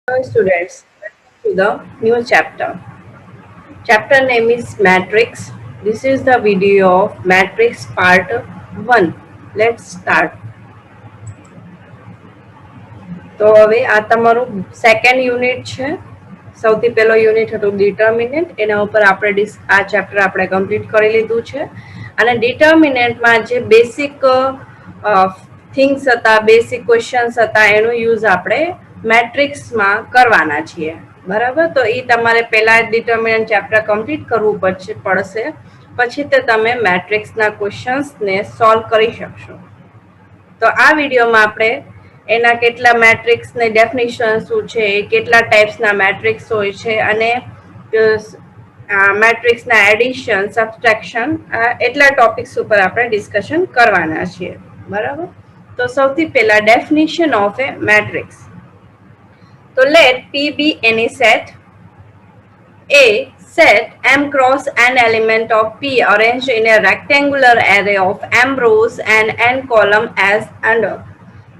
Hello students, welcome to the new chapter. Chapter name is Matrix. This is the video of Matrix part 1. Let's start. તો હવે આ તમારું second unit છે. સૌથી પહેલો unit હતું ડિટર્મિનન્ટ. એના ઉપર આપણે આ ચેપ્ટર આપણે કમ્પ્લીટ કરી લીધું છે. અને ડિટર્મિનન્ટમાં જે બેસિક થિંગ્સ હતા, બેસિક ક્વેશ્ચન્સ હતા, એનો યુઝ આપણે મેટ્રિક્સમાં કરવાના છીએ. બરાબર, તો એ તમારે પહેલા ડિટર્મિનન્ટ ચેપ્ટર કમ્પ્લીટ કરવું પડશે, પછી તે તમે મેટ્રિક્સના ક્વેશ્ચન્સને સોલ્વ કરી શકશો. તો આ વિડીયોમાં આપણે એના કેટલા મેટ્રિક્સની ડેફિનેશન શું છે, કેટલા ટાઈપ્સના મેટ્રિક્સ હોય છે, અને મેટ્રિક્સના એડિશન, સબટ્રેક્શન, એટલા ટોપિક્સ ઉપર આપણે ડિસ્કશન કરવાના છીએ. બરાબર, તો સૌથી પહેલા ડેફિનેશન ઓફ એ મેટ્રિક્સ. તો let P be any set A set M cross n element of P arranged in a rectangular array of m rows and n column as under.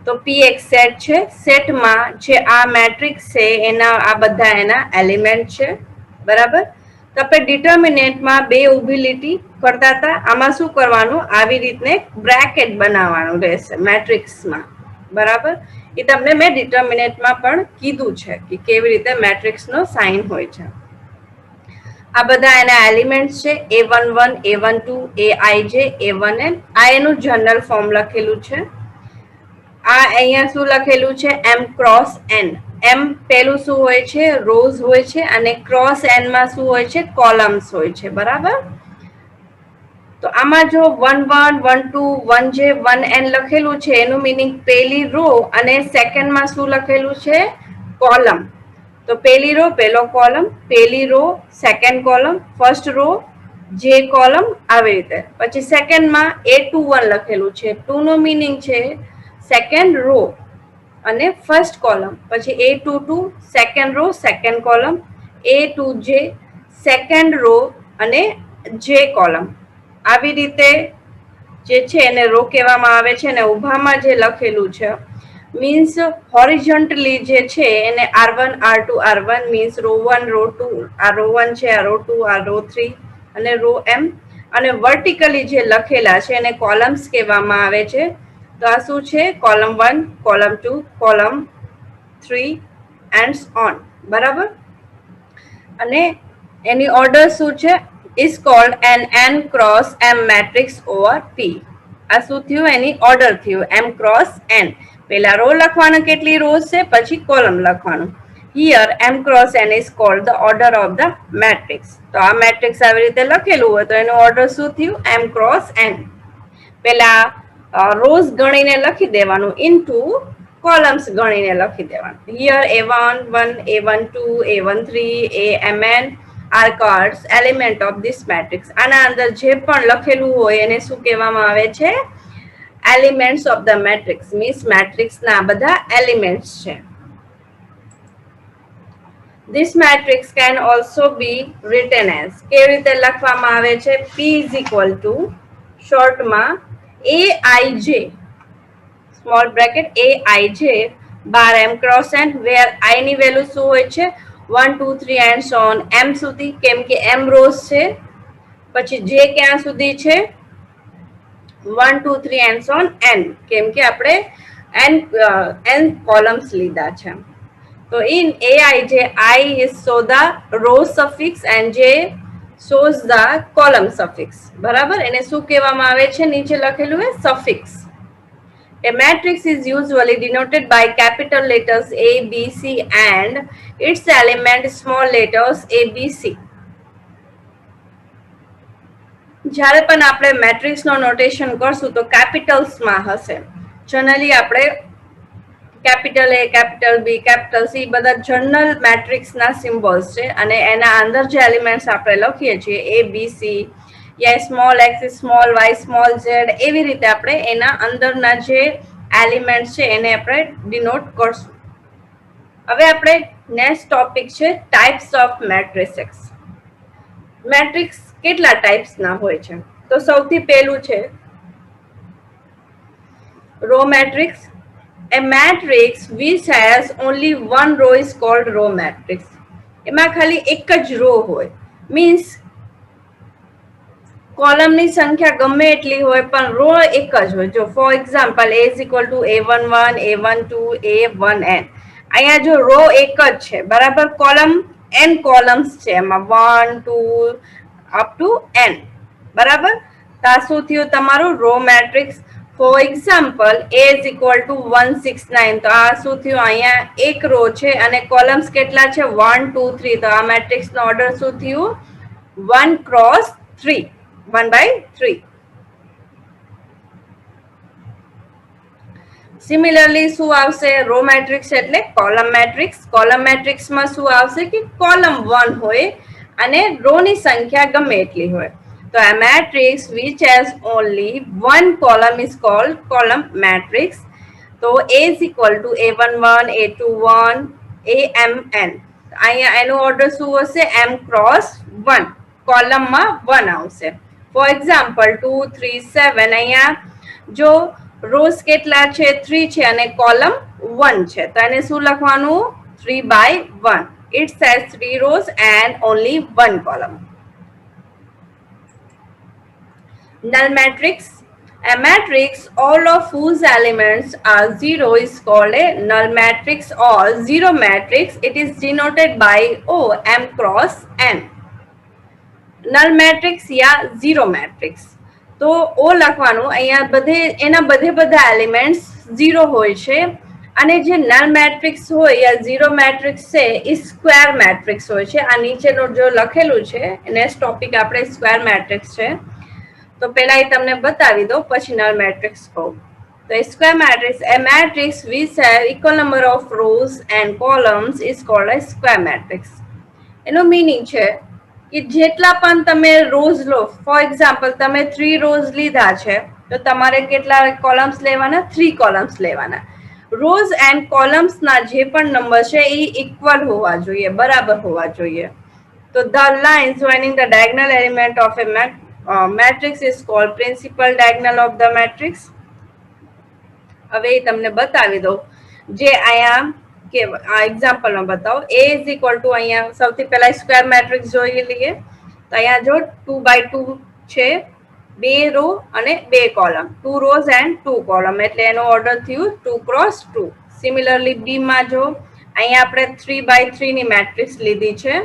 તો P એક set છે. સેટમાં જે આ matrix છે એના આ બધા એના એલિમેન્ટ છે. બરાબર, તો આપણે ડિટર્મિનન્ટમાં બે ઊભી લીટી કરતા હતા. આમાં શું કરવાનું, આવી રીતને બ્રેકેટ બનાવવાનું રહેશે મેટ્રિક્સમાં. બરાબર, એ તમને મેં ડિટર્મિનન્ટમાં પણ કીધું છે કે કેવી રીતે મેટ્રિક્સનો સાઇન હોય છે. આ બધા એના એલિમેન્ટ્સ છે. A11, A12, Aij, A1n. આ એનું જનરલ ફોર્મ લખેલું છે. આ અહીંયા શું લખેલું છે, m ક્રોસ n. m પેલું શું હોય છે, રોઝ હોય છે, અને ક્રોસ n માં શું હોય છે, કોલમ્સ હોય છે. બરાબર, તો આમાં જો 1 1 1 2 1 જે 1n લખેલું છે એનું મીનિંગ પેલી રો, અને સેકન્ડમાં શું લખેલું છે, કોલમ. તો પેલી રો પેલો કોલમ, પેલી row second column, first row J column, આવી રીતે. પછી સેકન્ડમાં A21 લખેલું છે. 2 નો મીનિંગ છે સેકન્ડ રો અને ફર્સ્ટ કોલમ. પછી A22 second row second column, A2J second row અને જે કોલમ. આવી રીતે જે છે એને રો કહેવામાં આવે છે. અને ઊભામાં જે લખેલું છે મીન્સ હોરિઝોન્ટલી જે છે એને R1 R2 R1 means row 1 row 2, આ રો 1 છે, આ રો 2, આ રો 3 અને રો m. અને વર્ટિકલી જે લખેલા છે એને કોલમ્સ કહેવામાં આવે છે. તો આ શું છે, column 1, column 2, column 3 and on. બરાબર, અને એની ઓર્ડર શું છે, is called an n cross m matrix over P. આ શું થયું, એની ઓર્ડર થયું m cross n. પહેલા રો લખવાનું કેટલી રોઝ છે, પછી કોલમ લખવાનું. Here m cross n is called the order of the matrix. તો આ મેટ્રિક્સ આવી રીતે લખેલું હોય તો એનું ઓર્ડર શું થયું, m cross n. પહેલા રોઝ ગણીને લખી દેવાનું ઇન્ટુ કોલમ્સ ગણીને લખી દેવાનું. Here A11, A12, A13, Amn are called element of this matrix. આના અંદર જે પણ લખેલું હોય એને શું કહેવામાં આવે છે, elements of the matrix. Means મેટ્રિક્સના બધા એલિમેન્ટ્સ છે. This matrix can also be written as, કેવી રીતે લખવામાં આવે છે, P is equal to શોર્ટમાં Aij small bracket Aij bar m cross n, where I ની વેલ્યુ શું હોય છે, 1 2 3 and so on m સુધી, કેમ કે m રોઝ છે. પછી જે ક્યાં સુધી છે, 1 2 3 and so on n, કેમ કે આપણે n કોલમ્સ લીધા છે. તો in Aij, I is show the row suffix and J shows the column suffix. બરાબર, એને શું કહેવામાં આવે છે, નીચે લખેલું છે suffix. A matrix is usually denoted by capital letters A, B, C and its element small letters A, B, C. જ્યારે પણ આપણે મેટ્રિક્સનો નોટેશન કરશું તો કેપિટલ્સમાં હશે. જનરલી આપણે capital A, capital B, capital C બધા જનરલ મેટ્રિક્સના સિમ્બોલ્સ છે. અને એના અંદર જે એલિમેન્ટ્સ આપણે લખીએ છીએ A, B, C, yeah small x, small y, small z, એવી રીતે આપણે એના અંદરના જે એલિમેન્ટ્સ છે એને આપણે ડિનોટ કરશું. હવે આપણે નેક્સ્ટ ટોપિક છે ટાઈપ્સ ઓફ મેટ્રિક્સ. મેટ્રિક્સ કેટલા ટાઈપ્સના હોય છે, તો સૌથી પહેલું છે row matrix. A matrix which has only one row is called row matrix. એમાં ખાલી એક જ રો હોય, મીન્સ કોલમની સંખ્યા ગમે એટલી હોય પણ રો એક જ હોય. જો four example A is equal to A11, A12, A1n. અહીંયા જો રો એક જ છે, બરાબર, કોલમ n કોલમ્સ છે, એમાં 1 2 અપ ટુ n, બરાબર. તો આ શું થયું તમારું row matrix. For example A is equal to 169. તો આ શું થયું, અહીંયા એક રો છે અને કોલમ્સ કેટલા છે 1 2 3. તો આ મેટ્રિક્સ નો ઓર્ડર શું થયું 1 ક્રોસ 3, 1/3. સિમિલરલી શું આવશે, રો મેટ્રિક્સ એટલે કોલમ મેટ્રિક્સ. કોલમ મેટ્રિક્સમાં શું આવશે કે કોલમ 1 હોય અને રો ની સંખ્યા ગમે એટલી હોય. તો a matrix which has only one column is called column matrix. તો A is equal to A11, A21, AMN. અહીંયા એનો ઓર્ડર શું હશે m ક્રોસ 1, કોલમમાં 1 આવશે. For example 2 3 7. અહીંયા જો રોઝ કેટલા છે 3 છે અને કોલમ 1 છે, તો એને શું લખવાનું 3/1. It has 3 rows and only 1 column. Null matrix. A matrix all of whose elements are 0 is called a null matrix or zero matrix. It is denoted by O m cross n. Null matrix या zero matrix. તો ઓ લખવાનું, અહીંયા બધે બધા elements 0 હોય છે અને જે નલ મેટ્રિક્સ હોય યા ઝીરો મેટ્રિક્સ છે એ સ્ક્વેર મેટ્રિક્સ હોય છે. આ નીચેનો જો લખેલું છે નેક્સ્ટ ટોપિક આપણે સ્ક્વેર મેટ્રિક્સ છે, તો પહેલા એ તમને બતાવી દો પછી નલ મેટ્રિક્સ કહું. તો square matrix, A matrix which have equal number of rose and columns is called A square matrix. એનો મીનિંગ છે કે જેટલા પણ તમે રોઝ લો, ફોર એક્ઝામ્પલ તમે 3 રોઝ લીધા છે તો તમારે કેટલા કોલમ્સ લેવાના 3 કોલમ્સ લેવાના. રોઝ એન્ડ કોલમ્સ ના જે પણ નંબર છે એ ઇક્વલ હોવા જોઈએ, બરાબર હોવા જોઈએ. તો the line joining the diagonal element of a matrix is called principal diagonal of the matrix. હવે તમને બતાવી દઉં, જે અહીંયા કે આ એક્ઝામ્પલમાં બતાવો. A is equal to અહીંયા સૌથી પહેલા સ્ક્વેર મેટ્રિક્સ જોઈ લઈએ. તો અહીંયા જો 2/2 છે, 2 રો અને 2 કોલમ, 2 રોઝ એન્ડ 2 કોલમ, એટલે એનો ઓર્ડર થયું 2 ક્રોસ 2. સિમિલરલી બી માં જો અહીંયા આપણે 3/3 ની મેટ્રિક્સ લીધી છે,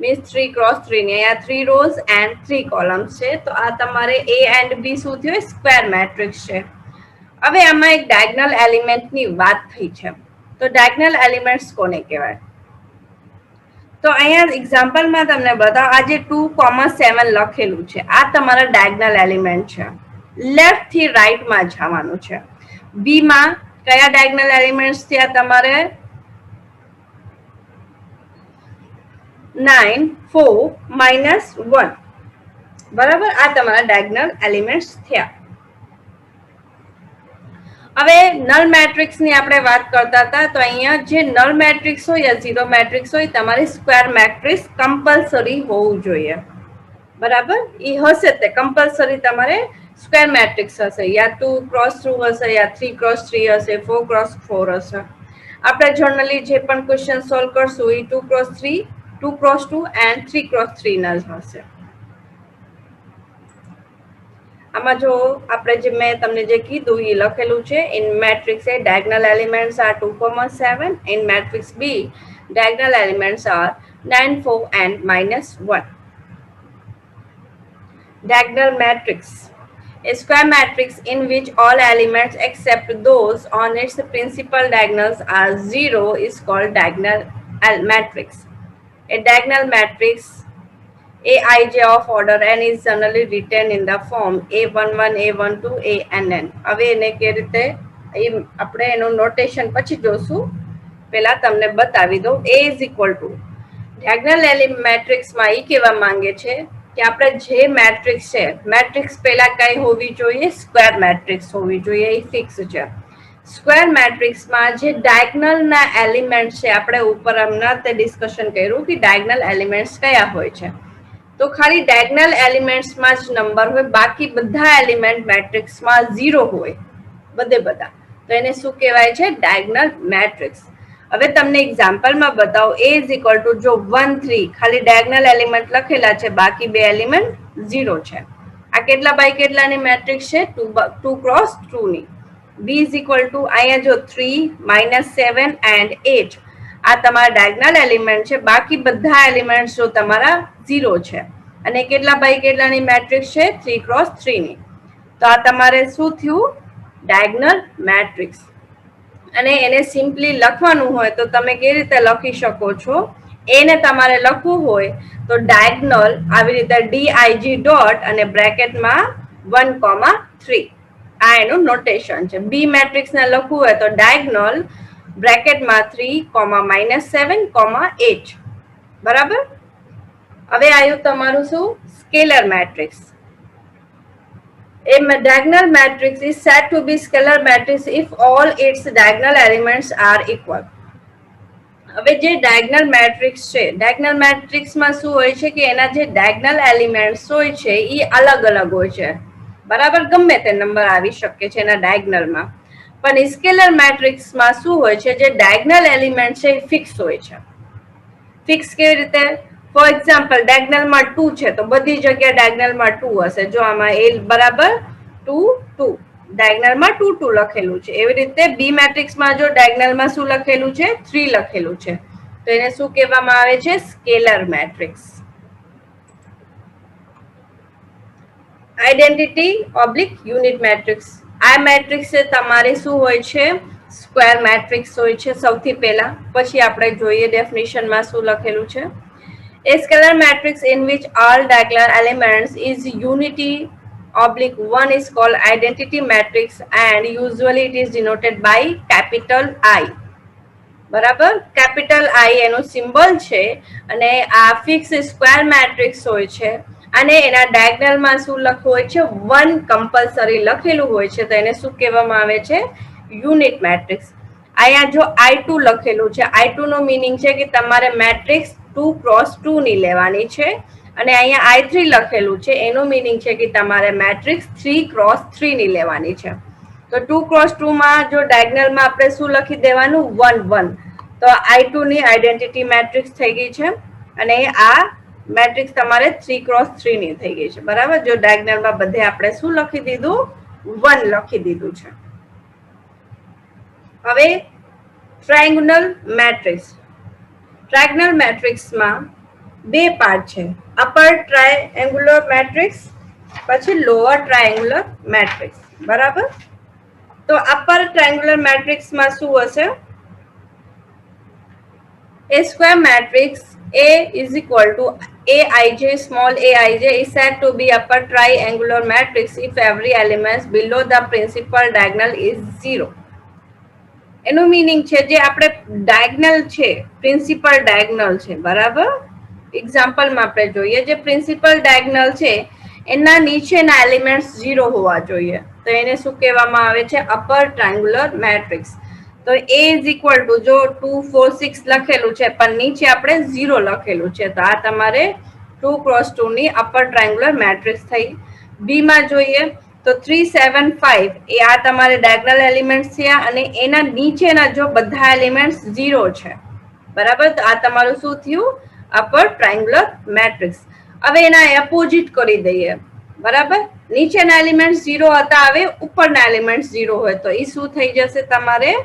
મીન્સ 3 ક્રોસ 3 ની, અહીંયા 3 રોઝ એન્ડ 3 કોલમ્સ છે. તો આ તમારે A એન્ડ B શું થયું સ્ક્વેર મેટ્રિક્સ છે. હવે આમાં એક ડાયગનલ એલિમેન્ટની વાત થઈ છે, તો ડાયગનલ એલિમેન્ટ્સ કોને કહેવાય? તો અહીંયા એક્ઝામ્પલમાં તમને બતાવો, આ જે 2,7 લખેલું છે આ તમારા ડાયગનલ એલિમેન્ટ છે. લેફ્ટ થી રાઈટ માં જવાનું છે. બી માં કયા ડાયગનલ એલિમેન્ટ્સ થયા તમારે 9 4 -1, બરાબર. આ તમારા ડાયગનલ એલિમેન્ટ્સ થયા. હવે નલ મેટ્રિક્સ ની આપણે વાત કરતા હતા, તો અહીંયા જે નલ મેટ્રિક્સ હોય યા ઝીરો મેટ્રિક્સ હોય તમારે સ્ક્વેર મેટ્રિક્સ કમ્પલસરી હોવું જોઈએ, બરાબર. એ હશે તે કમ્પલસરી તમારે સ્ક્વેર મેટ્રિક્સ હશે, યા 2 ક્રોસ 2 હશે, યા 3 ક્રોસ 3 હશે, 4 ક્રોસ 4 હશે. આપણે જનરલી જે પણ ક્વેશ્ચન સોલ્વ કરશું એ 2 ક્રોસ 3, 2 ક્રોસ 2 એન્ડ 3 ક્રોસ 3 ના હશે. આમાં જો આપણે જે મેં તમને જે કીધું એ લખેલું છે, in matrix A diagonal elements are 2,7, in matrix B diagonal elements are 9 4 and -1. Diagonal matrix, a square matrix in which all elements except those on its principal diagonals are 0 is called diagonal matrix. A diagonal matrix Aij of order n is generally written in the form A11, A12, ANN. હવે એને કે રીતે આપણે એનું notation પછી જોશું, પહેલા તમને બતાવી દઉં. A is equal to diagonal element મેટ્રિક્સમાં એ કહેવા માંગે છે કે આપણે જે મેટ્રિક્સ છે, મેટ્રિક્સ પહેલા કઈ હોવી જોઈએ સ્ક્વેર મેટ્રિક્સ હોવી જોઈએ, એ ફિક્સ છે. સ્ક્વેર મેટ્રિક્સમાં જે ડાયગનલના એલિમેન્ટ છે, આપણે ઉપર હમણાં તે ડિસ્કશન કર્યું કે ડાયગનલ એલિમેન્ટ્સ કયા હોય છે. તો ખાલી ડાયગનલ એલિમેન્ટ્સમાં જ નંબર હોય, બાકી બધા એલિમેન્ટ મેટ્રિક્સમાં 0 હોય, બધા. તો એને શું કહેવાય છે? ડાયગનલ મેટ્રિક્સ. હવે તમને એક્ઝામ્પલમાં બતાવો. A ઇઝ ઇક્વલ ટુ જો 1 3 ખાલી ડાયગનલ એલિમેન્ટ લખેલા છે, બાકી બે એલિમેન્ટ 0 છે. આ કેટલા બાય કેટલાની મેટ્રિક્સ છે? 2 ક્રોસ 2 ની. B ઇઝ ઇક્વલ ટુ અહીંયા જો 3 -7 એન્ડ 8 આ તમારા ડાયગનલ એલિમેન્ટ છે, બાકી બધા એલિમેન્ટ જો તમારા 0 છે. અને કેટલા બાય કેટલાની મેટ્રિક્સ છે? 3 ક્રોસ 3 ની. તો આ તમારે શું થયું? ડાયગનલ મેટ્રિક્સ. અને એને સિમ્પલી લખવાનું હોય તો તમે કેવી રીતે લખી શકો છો? એને તમારે લખવું હોય તો ડાયગનલ આવી રીતે DIG ડોટ અને બ્રેકેટમાં 1,3 આ એનું નોટેશન છે. બી મેટ્રિક્સ ને લખવું હોય તો ડાયગનલ બ્રેકેટમાં 3, -7, 8. બરાબર. હવે આવ્યું તમારું શું? Scalar matrix. A diagonal matrix is said to be scalar matrix if all its diagonal elements are equal. હવે જે ડાયગનલ મેટ્રિક્સ છે, ડાયગનલ મેટ્રિક્સમાં શું હોય છે કે એના જે ડાયગનલ એલિમેન્ટ્સ હોય છે એ અલગ અલગ હોય છે. બરાબર, ગમે તે નંબર આવી શકે છે એના ડાયગનલમાં. પણ સ્કેલર મેટ્રિક્સમાં શું હોય છે? જે ડાયગનલ એલિમેન્ટ છે એ ફિક્સ હોય છે. ફિક્સ કેવી રીતે? ફોર એક્ઝામ્પલ ડાયગનલમાં 2 છે તો બધી જગ્યાએ ડાયગનલમાં 2 હશે. જો આમાં L બરાબર 2 2 ડાયગનલમાં 2 2 લખેલું છે. એવી રીતે બી મેટ્રિક્સમાં જો ડાયગનલમાં શું લખેલું છે? 3 લખેલું છે. તો એને શું કહેવામાં આવે છે? Scalar matrix. Identity oblique unit matrix. આ મેટ્રિક્સ તમારે શું હોય છે? સ્ક્વેર મેટ્રિક્સ હોય છે સૌથી પહેલા. પછી આપણે જોઈએ ડેફિનેશનમાં શું લખેલું છે. A scalar matrix in which all diagonal elements is unity oblique 1 is called identity matrix and usually it is denoted by capital I. બરાબર, કેપિટલ આઈ એનું સિમ્બોલ છે. અને આ ફિક્સ સ્ક્વેર મેટ્રિક્સ હોય છે. અને એના ડાયગનલમાં શું લખવું હોય છે? 1 કમ્પલસરી લખેલું હોય છે. તો એને શું કહેવામાં આવે છે? Unit matrix. અહીંયા જો I2 લખેલું છે, I2 નો મીનિંગ છે કે તમારે મેટ્રિક્સ 2 ક્રોસ 2 ની લેવાની છે. અને અહીંયા I3 લખેલું છે, એનું મીનિંગ છે કે તમારે મેટ્રિક્સ 3 ક્રોસ 3 ની લેવાની છે. તો 2 ક્રોસ 2 માં જો ડાયગનલમાં આપણે શું લખી દેવાનું? 1 1. તો I2 ની આઈડેન્ટિટી મેટ્રિક્સ થઈ ગઈ છે. અને આ મેટ્રિક્સ તમારે 3 ક્રોસ 3 ની થઈ ગઈ છે. બરાબર, જો ડાયગનલમાં બધે આપણે શું લખી દીધું? 1 લખી દીધું છે. હવે ટ્રાયેંગ્યુલર મેટ્રિક્સ. ટ્રાયેંગ્યુલર મેટ્રિક્સમાં બે પાર્ટ છે. અપર ટ્રાયેંગ્યુલર મેટ્રિક્સ, પછી લોઅર ટ્રાયેંગ્યુલર મેટ્રિક્સ. બરાબર. તો અપર ટ્રાયેંગ્યુલર મેટ્રિક્સમાં શું હશે? A square matrix A is equal to Aij small aij is said to be upper triangular matrix if every element below the principal diagonal is 0. એનું meaning છે જે આપણે ડાયગનલ છે, પ્રિન્સિપલ ડાયગનલ છે. બરાબર, એક્ઝામ્પલમાં આપણે જોઈએ જે પ્રિન્સિપલ ડાયગનલ છે એના નીચેના એલિમેન્ટ્સ 0 હોવા જોઈએ. તો એને શું કહેવામાં આવે છે? Upper triangular matrix. તો A ઇઝ ઇક્વલ ટુ જો 2 4 6 લખેલું છે પણ નીચે આપણે 0 લખેલું છે, તો આ તમારે 2 ક્રોસ 2 ની અપર ટ્રાયેંગ્યુલર મેટ્રિક્સ થઈ. બી માં જોઈએ તો 3 7 5 એ આ તમારે ડાયગનલ એલિમેન્ટ્સ થયા. અને એના નીચેના જો બધા એલિમેન્ટ્સ 0 છે. બરાબર, તો આ તમારું શું થયું? Upper triangular matrix. હવે એના એપોઝિટ કરી દઈએ. બરાબર, નીચેના એલિમેન્ટ્સ 0 હતા, હવે ઉપરના એલિમેન્ટ્સ 0 હોય તો એ શું થઈ જશે તમારે?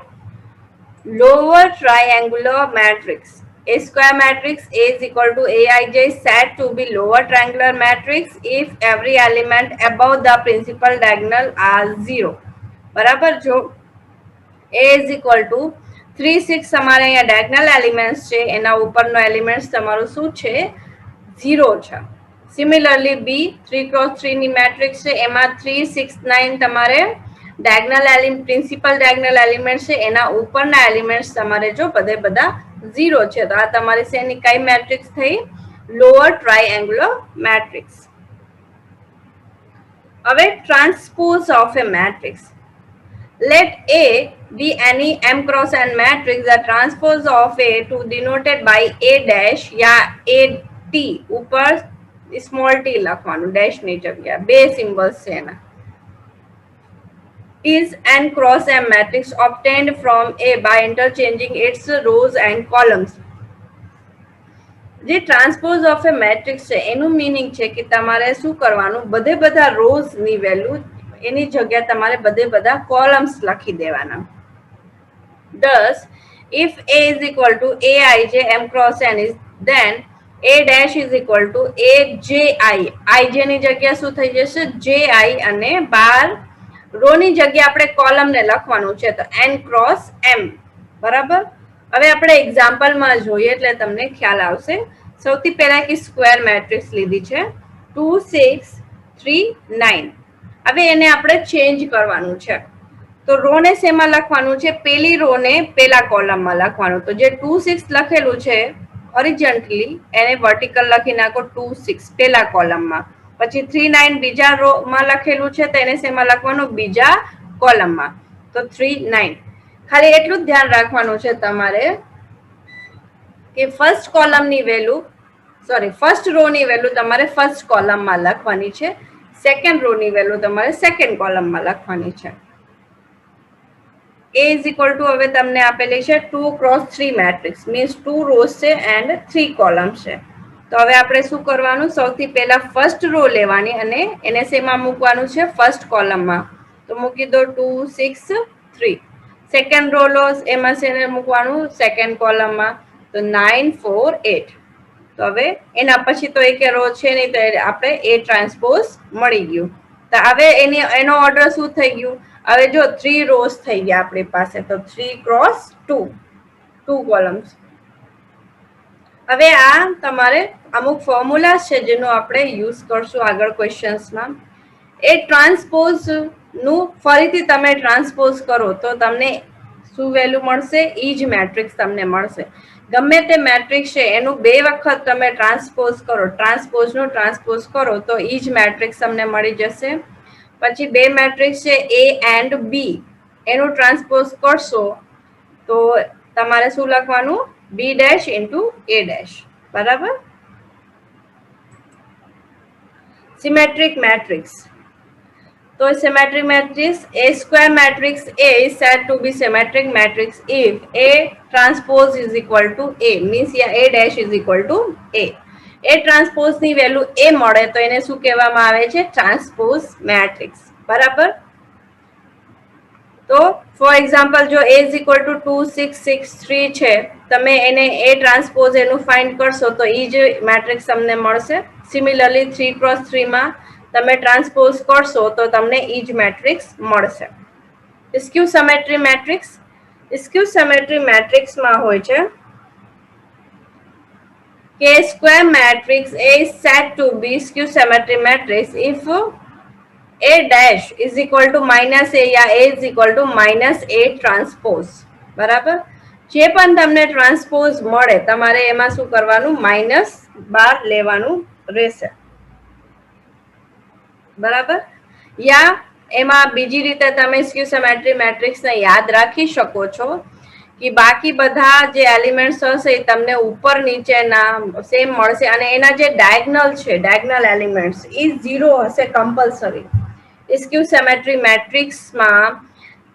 Lower triangular matrix. A square matrix A is equal to Aij is said to be lower triangular matrix if every element above the principal diagonal are 0. બરાબર, જો A is equal to 3 6 તમારે અહીંયા ડાયગનલ એલિમેન્ટ્સ છે, એના ઉપરનો elements તમારું શું છે? 0 છે. સિમિલરલી બી 3 ક્રોસ 3 ની મેટ્રિક્સ છે, એમાં 3 6 9 તમારે ડાયગનલ એલિમેન્ટ પ્રિન્સિપલ ડાયગનલ એલિમેન્ટ છે, એના ઉપરના એલિમેન્ટ્સ તમારે જો બધે બધા 0 છે. તો આ તમારી શેની કઈ મેટ્રિક્સ થઈ? Lower triangular matrix. હવે transpose of a matrix. Let A be any m cross n matrix. The transpose of A to denoted by A dash या A T ઉપર સ્મોલ t લખવાનું ડેશ ની જગ્યા. બે સિમ્બલ્સ છે એના. is n cross m matrix obtained from A by interchanging its rows and columns. જે transpose of a matrix છે એનું મિનિંગ છે કે તમારે શું કરવાનું, બધે બધા રોઝ ની વેલ્યુ એની જગ્યાએ તમારે બધે બધા કોલમ્સ લખી દેવાના. Thus, if A is equal to Aij m cross n is then A dash is equal to Aj. Ij ની જગ્યા શું થઈ જશે? Ji, અને 12 રો ની જગ્યા આપણે કોલમ ને લખવાનું છે તો n ક્રોસ m. બરાબર. હવે આપણે એક્ઝામ્પલમાં જોઈએ એટલે તમને ખ્યાલ આવશે. સૌથી પહેલા કે સ્ક્વેર મેટ્રિક્સ લીધી છે 2 6 3 9. હવે એને આપણે ચેન્જ કરવાનું છે. તો રો ને શેમાં લખવાનું છે? પેલી રો ને પેલા કોલમમાં લખવાનું. તો જે 2 6 લખેલું છે હોરિઝોન્ટલી એને વર્ટિકલ લખી નાખો 2 6 પેલા કોલમમાં. પછી 3 9 બીજા રો માં લખેલું છે તો એને શેમાં લખવાનું? બીજા કોલમમાં. તો 3 9. ખાલી એટલું જ ધ્યાન રાખવાનું છે તમારે કે ફર્સ્ટ કોલમની વેલ્યુ ફર્સ્ટ રો ની વેલ્યુ તમારે ફર્સ્ટ કોલમમાં લખવાની છે, સેકન્ડ રો ની વેલ્યુ તમારે સેકન્ડ કોલમમાં લખવાની છે. A is equal to હવે તમને આપેલી છે 2 cross 3 મેટ્રિક્સ મીન્સ 2 રોઝ છે એન્ડ 3 કોલમ્સ છે. તો હવે આપણે શું કરવાનું? સૌથી પહેલા ફર્સ્ટ રો લેવાની અને એને શેમાં મૂકવાનું છે? ફર્સ્ટ કોલમમાં. તો મૂકી દો 2 6 3. સેકન્ડ રો લો એમાં શેને મૂકવાનું? સેકન્ડ કોલમમાં. તો 9 4 8. તો હવે એના પછી તો એક રો છે નહીં તો આપણે A ટ્રાન્સપોઝ મળી ગયું. તો હવે એનો ઓર્ડર શું થઈ ગયું? હવે જો 3 રોઝ થઈ ગયા આપણી પાસે તો 3 ક્રોસ 2 કોલમ્સ. હવે આ તમારે અમુક ફોર્મ્યુલા છે જેનો આપણે યુઝ કરશું આગળ ક્વેશ્ચન્સમાં. એ ટ્રાન્સપોઝ નું ફરીથી તમે ટ્રાન્સપોઝ કરો તો તમને શું વેલ્યુ મળશે? ઈ જ મેટ્રિક્સ તમને મળશે. ગમે તે મેટ્રિક્સ છે એનું 2 વખત તમે ટ્રાન્સપોઝ કરો, ટ્રાન્સપોઝ કરો તો ઈ જ મેટ્રિક્સ તમને મળી જશે. પછી 2 મેટ્રિક્સ છે A એન્ડ B, એનું ટ્રાન્સપોઝ કરશો તો તમારે શું લખવાનું? B dash into A dash. બરાબર. Symmetric matrix. તો symmetric matrix, A square matrix A is said to be symmetric matrix if A transpose is equal to A, means A dash is equal to A. A transpose ની value A મળે તો એને શું કહેવામાં આવે છે? Transpose matrix. બરાબર. તો ફોર એક્ઝામ્પલ જો A is equal to 2 6 6 3 છે, તમે એને A ટ્રાન્સપોઝ એનું ફાઇન્ડ કરશો તો ઈ જ મેટ્રિક્સ તમને મળશે. સિમિલરલી 3 ક્રોસ 3 માં તમે ટ્રાન્સપોઝ કરશો તો તમને ઈ જ મેટ્રિક્સ મળશે. Skew symmetry matrix. Skew symmetry મેટ્રિક્સમાં હોય છે કે square matrix A is said to be skew symmetry matrix if A dash is equal to minus A या A is equal to minus A transpose. બરાબર. જે પણ તમને ટ્રાન્સપોઝ મળે તમારે એમાં શું કરવાનું? -12 લેવાનું રહેશે. બરાબર. યા એમાં બીજી રીતે તમે સ્ક્યુ સિમેટ્રી મેટ્રિક્સને યાદ રાખી શકો છો કે બાકી બધા જે એલિમેન્ટ્સ હશે એ તમને ઉપર નીચેના સેમ મળશે અને એના જે ડાયગનલ છે, ડાયગનલ એલિમેન્ટ્સ એ 0 હશે કમ્પલસરી. સ્ક્યુ સિમેટ્રી મેટ્રિક્સમાં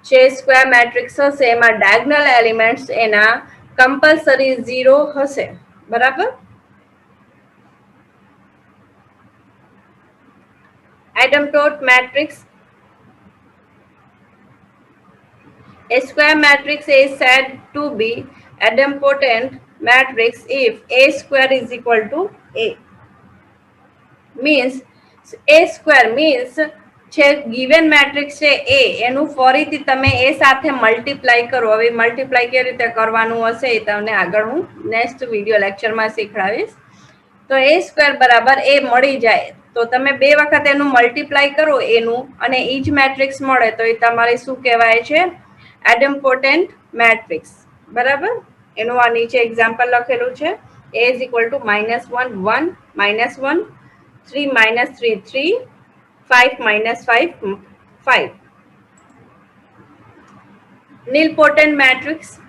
જે સ્ક્વેર મેટ્રિક્સ હશે એમાં ડાયગનલ એલિમેન્ટ્સ એના કમ્પલસરી 0 હશે. બરાબર. Asymptote matrix. A square matrix is said to be idempotent matrix if A square is equal to A. Means A square means છે given matrix છે A, એનું ફરીથી તમે A સાથે મલ્ટીપ્લાય કરો. હવે મલ્ટીપ્લાય કેવી રીતે કરવાનું હશે એ તમને આગળ હું નેક્સ્ટ વિડીયો લેક્ચરમાં શીખવાડીશ. તો A સ્ક્વેર બરાબર A મળી જાય તો તમે 2 વખત એનું મલ્ટીપ્લાય કરો એનું અને ઈ જ મેટ્રિક્સ મળે તો એ તમારે શું કહેવાય છે? એડમ્પોટેન્ટ મેટ્રિક્સ. બરાબર. એનું આ નીચે એક્ઝામ્પલ લખેલું છે. A is equal to -1 1 -1 3 -3 3 5 -5 5. Nilpotent matrix.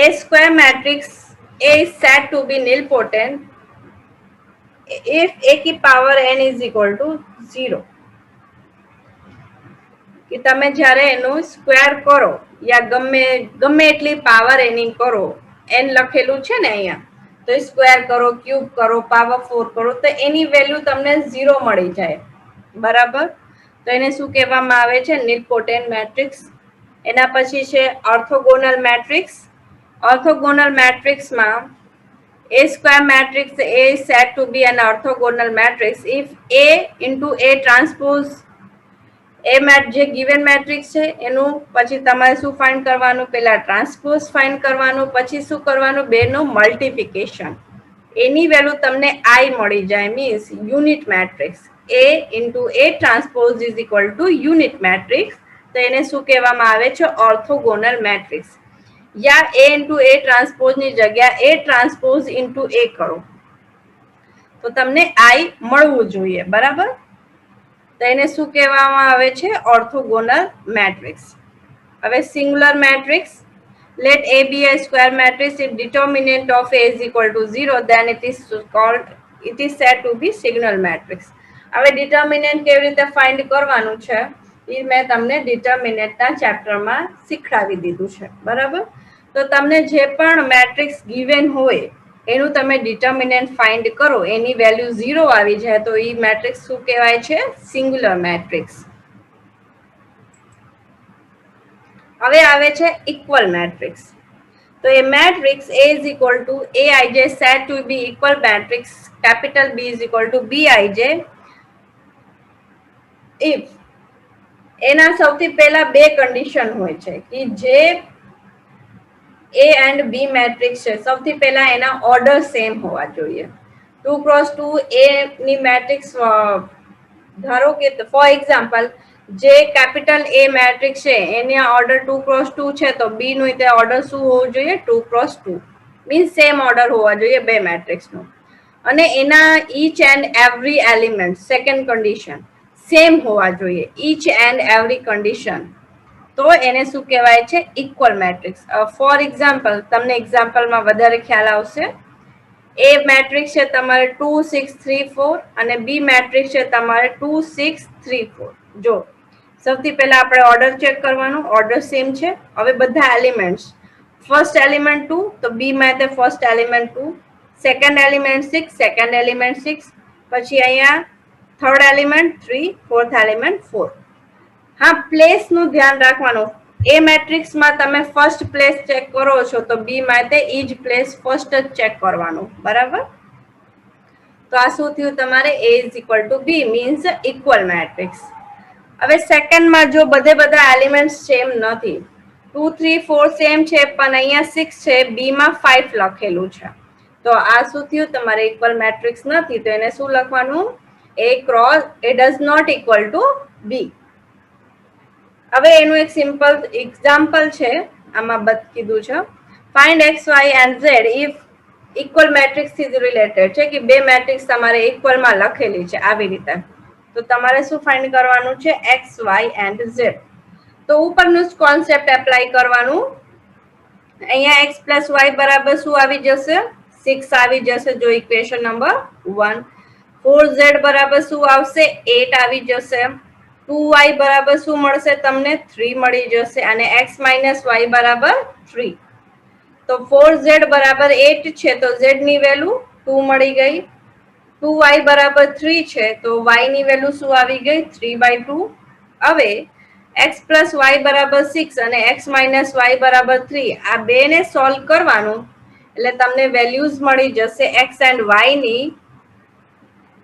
A square matrix A is said to be nilpotent if A की power n is equal to 0. કે તમે જ્યારે એનું સ્ક્વેર કરો યા ગમે એટલી પાવર એની કરો, એન લખેલું છે ને અહીંયા, તો સ્ક્વેર કરો, ક્યુબ કરો, પાવર 4 કરો, તો એની વેલ્યુ તમને 0 મળી જાય. બરાબર? તો એને શું કહેવામાં આવે છે? નીલપોટેન્ટ મેટ્રિક્સ. એના પછી છે ઓર્થોગોનલ મેટ્રિક્સ. ઓર્થોગોનલ મેટ્રિક્સમાં A square matrix A is said to be an orthogonal matrix if A into A transpose જે ગિવન મેટ્રિક્સ છે એનું પછી તમારે શું ફાઇન્ડ કરવાનું? પહેલા ટ્રાન્સપોઝ ફાઇન્ડ કરવાનું, પછી શું કરવાનું? બેનું મલ્ટિપ્લિકેશન. એની વેલ્યુ તમને I મળી જાય, means unit matrix. A into A transpose is equal to unit matrix. તો એને શું કહેવામાં આવે છે? Orthogonal matrix. Yeah A into A transpose ની જગ્યા A ટ્રાન્સપોઝ into A કરો તો તમને I મળવું જોઈએ. બરાબર? તો એને શું કહેવામાં આવે છે? Orthogonal matrix. હવે singular matrix. Let A be a square matrix if determinant of A is equal to 0, then it is said to be singular matrix. હવે ડિટર્મિનન્ટ કેવી રીતે ફાઇન્ડ કરવાનું છે એ મેં તમને ડિટર્મિનન્ટના ચેપ્ટરમાં શીખડાવી દીધું છે. બરાબર? તો તમને જે પણ મેટ્રિક્સ ગિવન હોય એનું તમે ડિટર્મિનન્ટ ફાઇન્ડ કરો, એની વેલ્યુ 0 આવી જાય તો એ મેટ્રિક્સ શું કહેવાય છે? Singular matrix. હવે આવે છે ઇક્વલ મેટ્રિક્સ. તો એ matrix A is equal to Aij said to be equal matrix capital B is equal to Bij if એના સૌથી પહેલા બે કન્ડિશન હોય છે કે જે A and B મેટ્રિક્સ છે સૌથી પહેલા એના ઓર્ડર સેમ હોવા જોઈએ. 2x2 A ની મેટ્રિક્સ ધારો કે ફોર એક્ઝામ્પલ જે કેપિટલ A મેટ્રિક્સ છે એના ઓર્ડર 2x2 છે તો B નું તે ઓર્ડર શું હોવું જોઈએ? 2x2. મીન્સ સેમ ઓર્ડર હોવા જોઈએ બે મેટ્રિક્સનો. અને એના each and every element second condition same હોવા જોઈએ, ઈચ એન્ડ એવરી કન્ડિશન. તો એને શું કહેવાય છે? Equal matrix. ફોર એક્ઝામ્પલ, તમને એક્ઝામ્પલમાં વધારે ખ્યાલ આવશે. A મેટ્રિક્સ છે તમારે 2 6 3 4 અને B મેટ્રિક્સ છે તમારે 2 6 3 4. જો સૌથી પહેલા આપણે ઓર્ડર ચેક કરવાનો, ઓર્ડર સેમ છે. હવે બધા એલિમેન્ટ્સ, ફર્સ્ટ એલિમેન્ટ 2 તો B માં તે first element 2, second element 6, second element 6, પછી અહીંયા થર્ડ એલિમેન્ટ 3, ફોર્થ એલિમેન્ટ 4. હા, પ્લેસ નું ધ્યાન રાખવાનું. A મેટ્રિક્સમાં તમે ફર્સ્ટ પ્લેસ ચેક કરો છો તો B માટે ઈ જ પ્લેસ ફર્સ્ટ જ ચેક કરવાનું. બરાબર? તો આ શું થયું તમારે? A is equal to B means equal matrix. હવે સેકન્ડમાં જો બધા એલિમેન્ટ સેમ નથી, 2 3 4 સેમ છે પણ અહીંયા 6 છે, B માં 5 લખેલું છે, તો આ શું થયું? તમારે ઇક્વલ મેટ્રિક્સ નથી. તો એને શું લખવાનું? A cross A does not equal to B. હવે એનું એક સિમ્પલ એક્ઝામ્પલ છે, આમાં કીધું છે find x y and z if equal matrix થી રિલેટેડ છે કે બે મેટ્રિક્સ તમારે ઇક્વલમાં લખેલી છે આવી રીતે. તો તમારે શું ફાઇન્ડ કરવાનું છે? x y and z. તો ઉપરનું જ કોન્સેપ્ટ એપ્લાય કરવાનું. અહીંયા x પ્લસ y બરાબર શું આવી જશે? 6 આવી જશે જો ઇક્વેશન નંબર 1. 4z બરાબર શું આવશે? 8 આવી જશે. 2y બરાબર શું મળશે તમને? 3 મળી જશે. અને x માઇનસ y બરાબર 3. તો 4z બરાબર 8 છે તો z ની વેલ્યુ 2 મળી ગઈ. 2y બરાબર 3 છે તો y ની વેલ્યુ શું આવી ગઈ? 3/2. હવે x પ્લસ y બરાબર 6 અને x માઇનસ y બરાબર 3, આ બે ને સોલ્વ કરવાનું એટલે તમને વેલ્યુઝ મળી જશે x એન્ડ y ની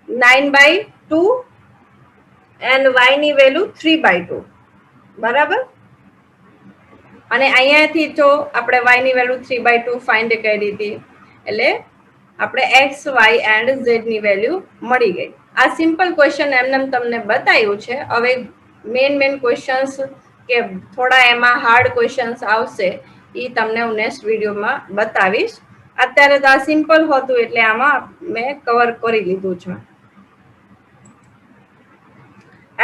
9/2 એન્ડ y ની વેલ્યુ 3/2. બરાબર? અને અહીંયાથી જો આપણે y ની વેલ્યુ 3/2 ફાઇન્ડ કરી હતી એટલે આપણે x y એન્ડ z ની વેલ્યુ મળી ગઈ. આ સિમ્પલ ક્વેશ્ચન એમને તમને બતાવ્યું છે. હવે મેન ક્વેશ્ચન્સ કે થોડા એમાં હાર્ડ ક્વેશ્ચન્સ આવશે એ તમને હું નેક્સ્ટ વિડીયોમાં બતાવીશ. અત્યારે તો આ સિમ્પલ હતું એટલે આમાં મેં કવર કરી લીધું છે.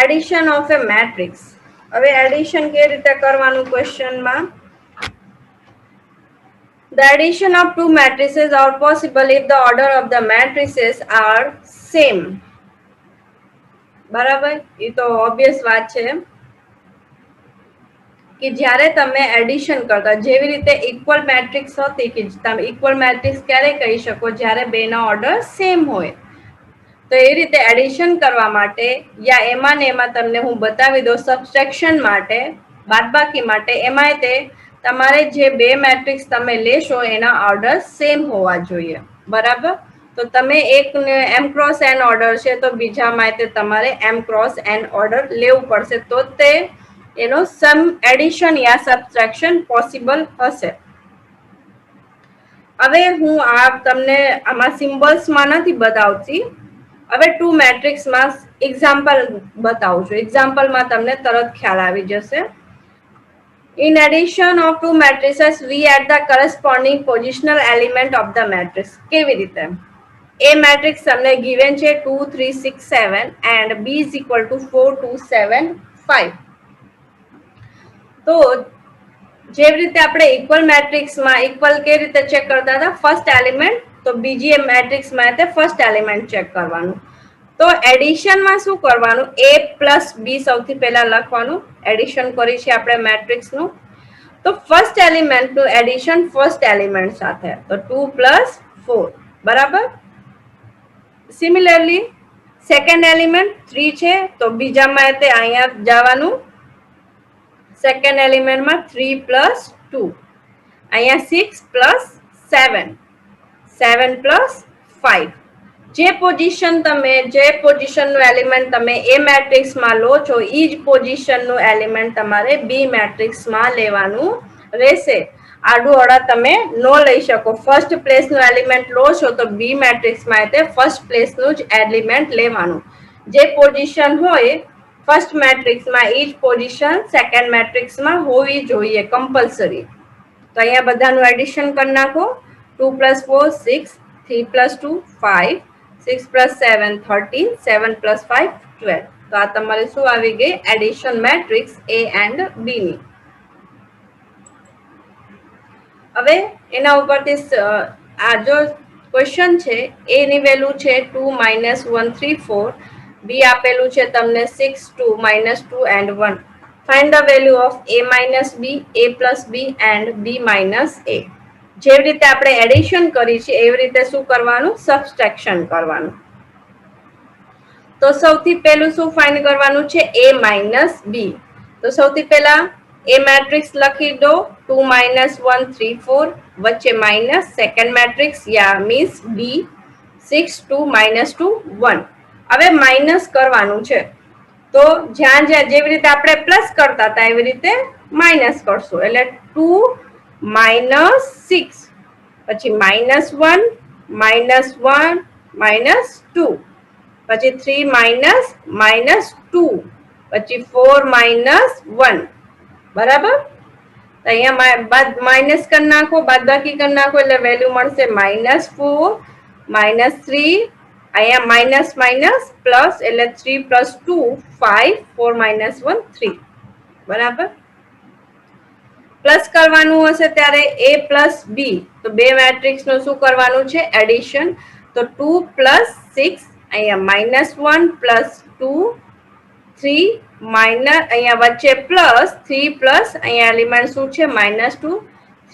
Addition of a matrix. હવે એડિશન કેવી રીતે કરવાનું ક્વેશ્ચનમાં? The addition of two matrices are possible if the order of the matrices are same. બરાબર? એ તો ઓબ્વિયસ વાત છે. કે જ્યારે તમે એડિશન કરતા, જેવી રીતે ઇક્વલ મેટ્રિક્સ હતી કે તમે ઇક્વલ મેટ્રિક્સ ક્યારે કહી શકો, જ્યારે બેના ઓર્ડર સેમ હોય. તો એ રીતે એડિશન કરવા માટે યા એમાં ને એમાં તમને હું બતાવી દઉં સબટ્રેક્શન માટે, બાદબાકી માટે, એમાંય તે તમારે જે બે મેટ્રિક્સ તમે લેશો એના ઓર્ડર સેમ હોવા જોઈએ. બરાબર? તો તમે એક એમ ક્રોસ એન ઓર્ડર છે તો બીજામાં તે તમારે એમ ક્રોસ એન ઓર્ડર લેવું પડશે, તો તે એનો સમ એડિશન યા સબટ્રેક્શન પોસિબલ હશે. હવે હું તમને આમાં સિમ્બલ્સમાં નથી બતાવતી, હવે ટુ મેટ્રિક્સમાં એક્ઝામ્પલ બતાવું છું. એક્ઝામ્પલમાં તમને તરત ખ્યાલ આવી જશે. In addition of two matrices, we add the corresponding positional element of the matrix. કેવી રીતે? A matrix તમને given છે 2 3 6 7 and B is equal to 4 2 7 5. તો જેવી રીતે આપણે ઇક્વલ મેટ્રિક્સમાં ઇક્વલ કેવી રીતે ચેક કરતા હતા, ફર્સ્ટ એલિમેન્ટ, તો બીજી મેટ્રિક્સમાં તે ફર્સ્ટ એલિમેન્ટ ચેક કરવાનું. તો એડિશનમાં શું કરવાનું, A પ્લસ બી સૌથી પહેલા લખવાનું. એડિશન કરી છે આપણે મેટ્રિક્સનું, તો ફર્સ્ટ એલિમેન્ટનું એડિશન ફર્સ્ટ એલિમેન્ટ સાથે, તો 2 પ્લસ 4. બરાબર? સિમિલરલી સેકન્ડ એલિમેન્ટ 3 છે તો બીજામાં તે અહીંયા જવાનું, સેકન્ડ એલિમેન્ટમાં 3 પ્લસ 2, અહીંયા 6 પ્લસ 7, 7 પ્લસ 5. જે પોઝિશનનું એલિમેન્ટ તમે એ મેટ્રિક્સમાં લો છો એ જ પોઝિશનનું એલિમેન્ટ તમારે બી મેટ્રિક્સમાં લેવાનું રહેશે. આડું અડા તમે ન લઈ શકો. ફર્સ્ટ પ્લેસનું એલિમેન્ટ લો છો તો બી મેટ્રિક્સમાં તે ફર્સ્ટ પ્લેસનું જ એલિમેન્ટ લેવાનું. જે પોઝિશન હોય ફર્સ્ટ મેટ્રિક્સમાં એ જ પોઝિશન સેકન્ડ મેટ્રિક્સમાં હોવી જોઈએ કમ્પલસરી. તો અહીંયા બધાનું એડિશન કરી નાખો. 2 પ્લસ 4 6, 3 પ્લસ 2 5, 6 પ્લસ 7 13, 7 પ્લસ 5 12. તો આ તમારે શું આવી ગઈ, એડિશન મેટ્રિક્સ એ એન્ડ બી ની. હવે એના ઉપરથી આ જો ક્વેશ્ચન છે એની વેલ્યુ છે 2 1 3 4, બી આપેલું છે તમને 6 2 2 and 1. Find the value of a minus b, a plus b and b minus a. જેવી રીતે આપણે એડિશન કરી છે એવી રીતે શું કરવાનું, સબટ્રેક્શન કરવાનું. તો સૌથી પહેલું શું ફાઇન્ડ કરવાનું છે, a minus b. તો સૌથી પહેલા એ મેટ્રિક્સ લખી દો 2 1 3 4, વચ્ચે માઇનસ, સેકન્ડ મેટ્રિક્સ યા મીન્સ બી 6 2 2 1. હવે માઇનસ કરવાનું છે, તો જ્યાં જ્યાં જેવી રીતે આપણે પ્લસ કરતા હતા એવી રીતે માઇનસ કરશું. એટલે 2 6, પછી -1 -2, પછી 3 -2, પછી 4 -1. બરાબર? તો અહીંયા માઇનસ કરી નાખો, બાદબાકી કરી નાખો એટલે વેલ્યુ મળશે -4 -3, અહીંયા માઇનસ માઇનસ પ્લસ એટલે 3 પ્લસ 2 5, 4 -1 3. બરાબર? પ્લસ કરવાનું હશે ત્યારે a પ્લસ બી, તો બે મેટ્રિક્સનું શું કરવાનું છે, એડિશન. તો 2 પ્લસ 6, અહીંયા -1 પ્લસ 2 3 માઇનસ, અહીંયા વચ્ચે પ્લસ 3 પ્લસ, અહીંયા એલિમેન્ટ શું છે -2,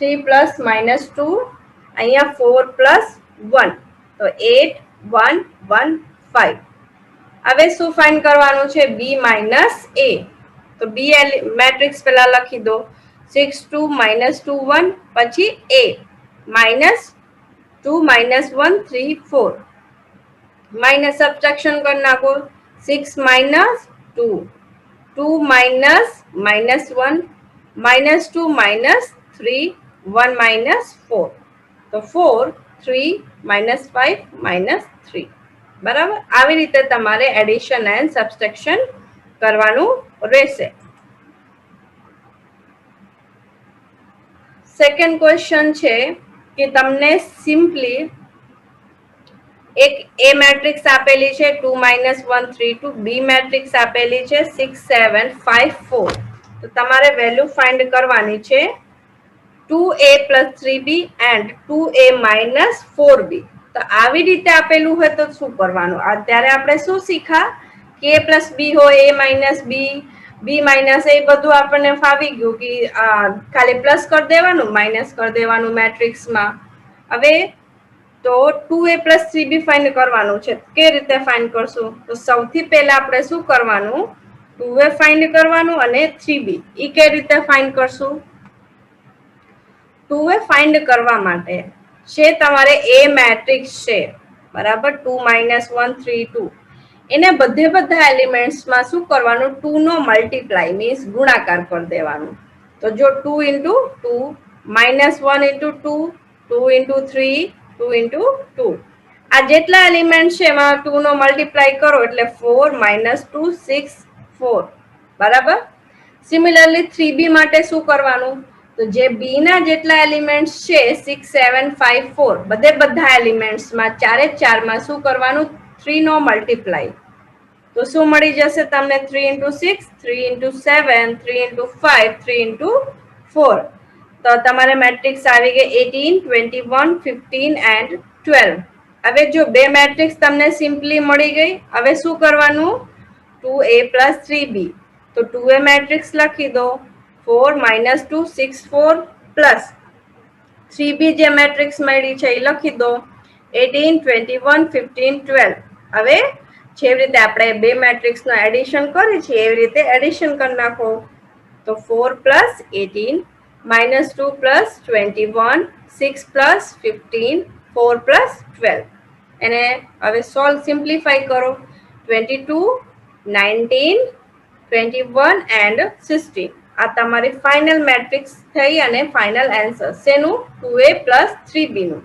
3 પ્લસ -2, અહીંયા 4 પ્લસ 1, તો 8 1 1 5. હવે શું ફાઇન્ડ કરવાનું છે, બી માઇનસ એ. તો બી મેટ્રિક્સ પહેલા લખી દો 6 2 -2 1, પછી a -2 -1 3 4, માઇનસ સબટ્રેક્શન કરી નાખો 6 -2, 2 -1 -2 -3 1 -4, તો 4 3 -5 -3. બરાબર? આવી રીતે તમારે એડિશન એન્ડ સબટ્રેક્શન કરવાનું રહેશે. સેકન્ડ ક્વેશ્ચન છે કે તમને સિમ્પલી એક એ મેટ્રિક્સ આપેલી છે 2 1 3 2, બી મેટ્રિક્સ આપેલી છે 6 7 5 4. તો તમારે વેલ્યુ ફાઇન્ડ કરવાની છે 2a plus 3b and 2a minus 4b. તો આવી રીતે આપેલું હોય તો શું કરવાનું, અત્યારે આપણે શું શીખા, કે પ્લસ બી હોય a minus B, B minus A બધું આપણને ફાવી ગયું કે ખાલી પ્લસ કરી દેવાનું માઇનસ કરી દેવાનું મેટ્રિક્સમાં. હવે તો 2a પ્લસ 3b ફાઇન્ડ કરવાનું છે. કે રીતે ફાઇન્ડ કરશું? તો સૌથી પહેલા આપણે શું કરવાનું? 2a ફાઇન્ડ કરવાનું અને 3b. એ કઈ રીતે ફાઇન્ડ કરશું? 2a ફાઇન્ડ કરવા માટે છે તમારે એ મેટ્રિક્સ છે બરાબર 2 1 3 2 એને બધા એલિમેન્ટ્સમાં શું કરવાનું? 2 નો મલ્ટીપ્લાય મીન્સ ગુણાકાર કરી દેવાનું. તો જો 2 into 2 -1 into 2 2 into 3 2 into 2 આ જેટલા એલિમેન્ટ છે એમાં 2 નો મલ્ટીપ્લાય કરો એટલે 4 -2 6 4 બરાબર. સિમિલરલી 3b માટે શું કરવાનું? તો જે બી ના જેટલા એલિમેન્ટ્સ છે 6 7 5 4 બધા એલિમેન્ટ્સમાં ચારે ચારમાં શું કરવાનું? 3 નો મલ્ટીપ્લાય. તો શું મળી જશે તમને? 3 into 6 3 into 7 3 into 5 3 into 4. તો તમારે મેટ્રિક્સ આવી ગઈ 18 21 15 and 12. હવે જો બે મેટ્રિક્સ તમને સિમ્પલી મળી ગઈ. હવે શું કરવાનું? 2a plus 3b. તો 2a મેટ્રિક્સ લખી દો 4 -2 6 4 પ્લસ 3b જે મેટ્રિક્સ મળી છે એ લખી દો 18 21 15 12. હવે જેવી રીતે આપણે બે મેટ્રિક્સનું એડિશન કરી છે એવી રીતે એડિશન કરી નાખો. તો 4 plus 18 -2 plus 21 6 plus 15 4 plus 12. એને હવે સોલ્વ સિમ્પ્લિફાઈ કરો 22 19 21 and 16. આ તમારી ફાઇનલ મેટ્રિક્સ થઈ અને ફાઇનલ આન્સર શેનું? 2a plus 3b નું.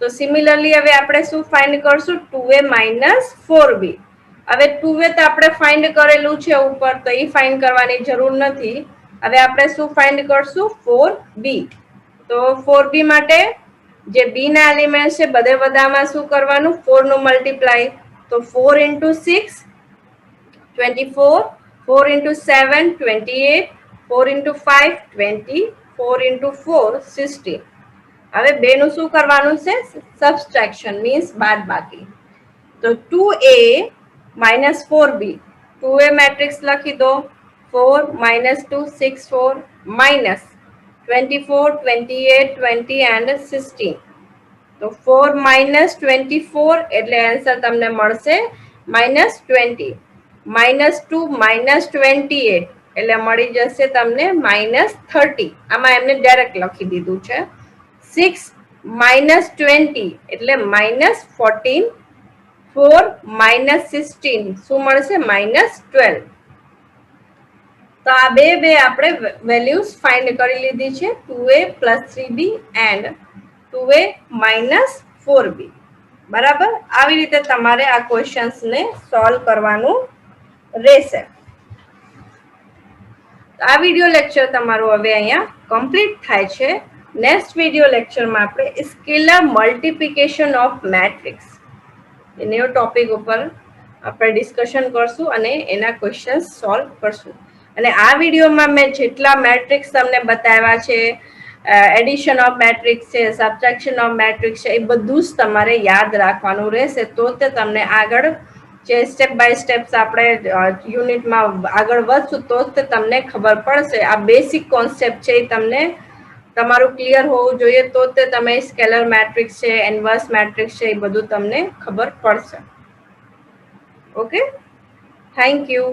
તો સિમિલરલી હવે આપણે શું ફાઇન્ડ કરશું? 2a minus 4b. હવે 2a તો આપણે ફાઇન્ડ કરેલું છે ઉપર, તો એ ફાઇન્ડ કરવાની જરૂર નથી. હવે આપણે શું ફાઇન્ડ કરશું? 4b. તો 4b માટે જે b ના એલિમેન્ટ છે બધામાં શું કરવાનું? 4 નું મલ્ટીપ્લાય. તો 4 into 6 24 4 into 7 28 4 into 5 20 4 into 4 16. હવે બે નું શું કરવાનું છે? સબસ્ટ્રેક્શન મીન્સ બાદબાકી. તો 2a minus 4b. 2a matrix લખી દો 4 -2 6 4 minus 24 28 20 and 16. તો 4 -24 એટલે આન્સર તમને મળશે -20. -2 -28 એટલે મળી જશે તમને -30. આમાં એમને ડાયરેક્ટ લખી દીધું છે. 6 -20 એટલે -14. 4 -16 શું મળશે? -12. તો આ બે આપણે વેલ્યુઝ ફાઇન્ડ કરી લીધી છે 2a plus 3b and 2a minus 4b. બરાબર. આવી રીતે તમારે આ ક્વેશ્ચન્સ ને સોલ્વ કરવાનું રહેશે. આ વિડિયો લેક્ચર તમારું હવે અહીંયા કમ્પ્લીટ થાય છે. નેક્સ્ટ વિડિયો લેક્ચરમાં આપણે સ્કેલર મલ્ટિપ્લિકેશન ઓફ મેટ્રિક્સ એનો ટોપિક ઉપર આપણે ડિસ્કશન કરશું અને એના ક્વેશ્ચન્સ સોલ્વ કરશું. અને આ વિડીયોમાં મેં જેટલા મેટ્રિક્સ તમને બતાવ્યા છે, એડિશન ઓફ મેટ્રિક્સ છે, સબટ્રેક્શન ઓફ મેટ્રિક્સ છે, એ બધું જ તમારે યાદ રાખવાનું રહેશે. તો તે તમને આગળ જે સ્ટેપ બાય સ્ટેપ્સ આપણે યુનિટમાં આગળ વધશું તો જ તે તમને ખબર પડશે. આ બેસિક કોન્સેપ્ટ છે એ તમને તમારું ક્લિયર હોવું જોઈએ તો તે તમે સ્કેલર મેટ્રિક્સ છે, ઇન્વર્સ મેટ્રિક્સ છે, એ બધું તમને ખબર પડશે. Okay, thank you.